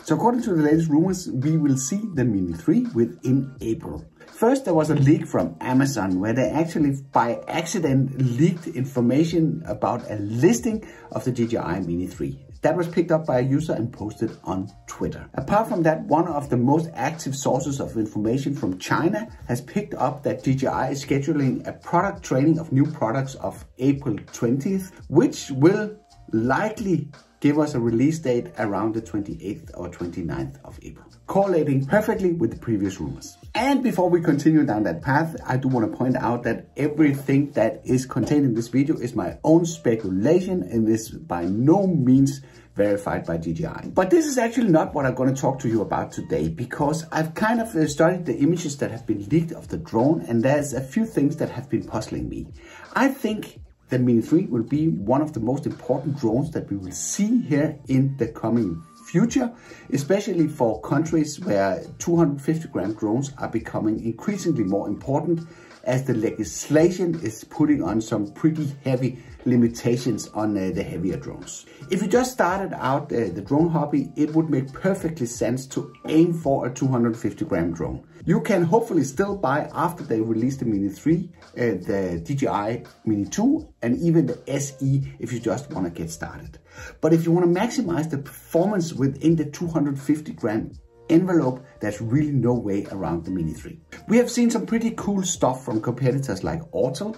So according to the latest rumors, we will see the Mini 3 within April. First, there was a leak from Amazon where they actually by accident leaked information about a listing of the DJI Mini 3. That was picked up by a user and posted on Twitter. Apart from that, one of the most active sources of information from China has picked up that DJI is scheduling a product training of new products of April 20th, which will likely give us a release date around the 28th or 29th of April, correlating perfectly with the previous rumors. And before we continue down that path, I do want to point out that everything that is contained in this video is my own speculation and is by no means verified by DJI. But this is actually not what I'm going to talk to you about today, because I've kind of studied the images that have been leaked of the drone, and there's a few things that have been puzzling me. I think the Mini 3 will be one of the most important drones that we will see here in the coming future, especially for countries where 250 gram drones are becoming increasingly more important, as the legislation is putting on some pretty heavy limitations on the heavier drones. If you just started out the drone hobby, it would make perfectly sense to aim for a 250 gram drone. You can hopefully still buy, after they release the Mini 3, the DJI Mini 2 and even the SE if you just want to get started. But if you want to maximize the performance within the 250 gram envelope, there's really no way around the Mini 3. We have seen some pretty cool stuff from competitors like Autel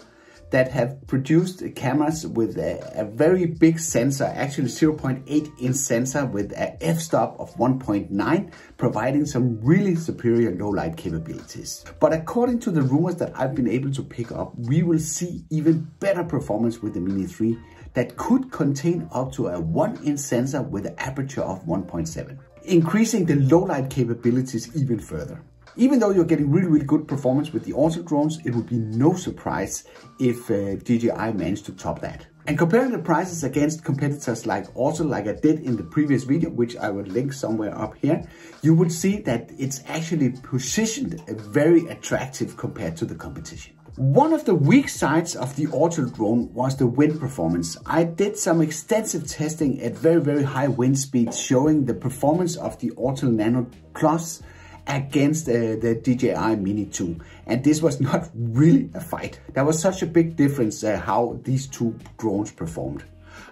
that have produced cameras with a very big sensor, actually 0.8 inch sensor with a f-stop of 1.9, providing some really superior low light capabilities. But according to the rumors that I've been able to pick up, we will see even better performance with the Mini 3 that could contain up to a 1 inch sensor with an aperture of 1.7, increasing the low light capabilities even further. Even though you're getting really good performance with the Autel drones, it would be no surprise if DJI managed to top that. And comparing the prices against competitors like Autel, like I did in the previous video, which I will link somewhere up here, you would see that it's actually positioned very attractive compared to the competition. One of the weak sides of the Autel drone was the wind performance. I did some extensive testing at very high wind speeds, showing the performance of the Autel Nano Plus against the DJI Mini 2, and this was not really a fight. There was such a big difference how these two drones performed.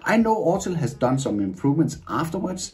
I know Autel has done some improvements afterwards,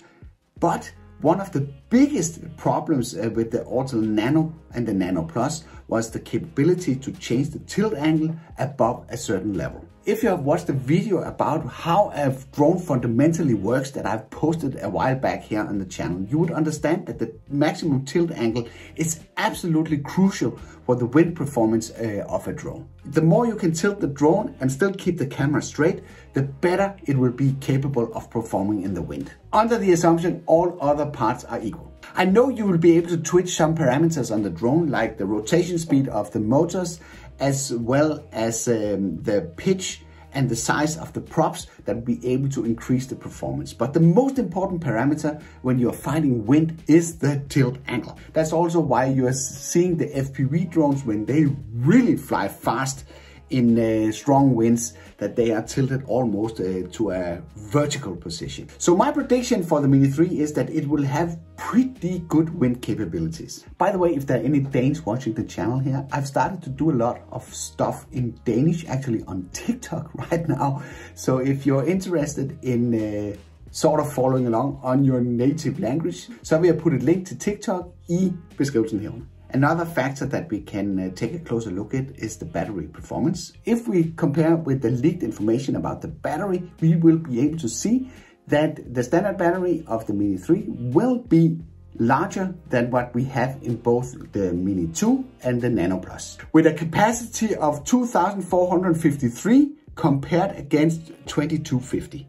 but one of the biggest problems with the Autel Nano and the Nano Plus was the capability to change the tilt angle above a certain level. If you have watched the video about how a drone fundamentally works that I've posted a while back here on the channel, you would understand that the maximum tilt angle is absolutely crucial for the wind performance of a drone. The more you can tilt the drone and still keep the camera straight, the better it will be capable of performing in the wind, under the assumption all other parts are equal. I know you will be able to tweak some parameters on the drone, like the rotation speed of the motors, as well as the pitch and the size of the props, that will be able to increase the performance. But the most important parameter when you're fighting wind is the tilt angle. That's also why you are seeing the FPV drones, when they really fly fast in strong winds, that they are tilted almost to a vertical position. So my prediction for the Mini 3 is that it will have pretty good wind capabilities. By the way, if there are any Danes watching the channel here, I've started to do a lot of stuff in Danish, actually on TikTok right now. So if you're interested in sort of following along on your native language, så vil jeg putte et link til TikTok i beskrivelsen her. Another factor that we can take a closer look at is the battery performance. If we compare with the leaked information about the battery, we will be able to see that the standard battery of the Mini 3 will be larger than what we have in both the Mini 2 and the Nano Plus, with a capacity of 2,453 compared against 2,250.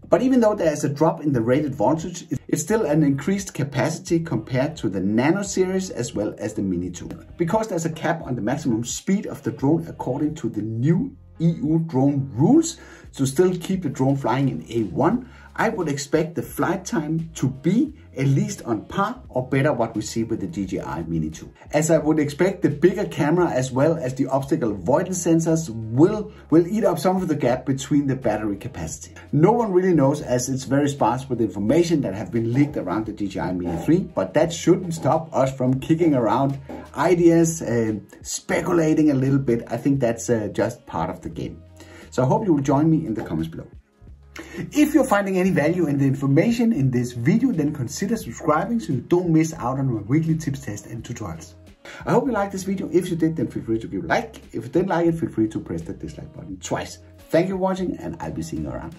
But even though there is a drop in the rated voltage, it's still an increased capacity compared to the Nano series as well as the Mini 2. Because there's a cap on the maximum speed of the drone according to the new EU drone rules, to still keep the drone flying in A1, I would expect the flight time to be at least on par or better what we see with the DJI Mini 2. As I would expect, the bigger camera as well as the obstacle avoidance sensors will eat up some of the gap between the battery capacity. No one really knows, as it's very sparse with information that have been leaked around the DJI Mini 3, but that shouldn't stop us from kicking around ideas, speculating a little bit. I think that's just part of the game. So I hope you will join me in the comments below. If you're finding any value in the information in this video, then consider subscribing so you don't miss out on my weekly tips, tests and tutorials. I hope you liked this video. If you did, then feel free to give a like. If you didn't like it, feel free to press the dislike button twice. Thank you for watching, and I'll be seeing you around.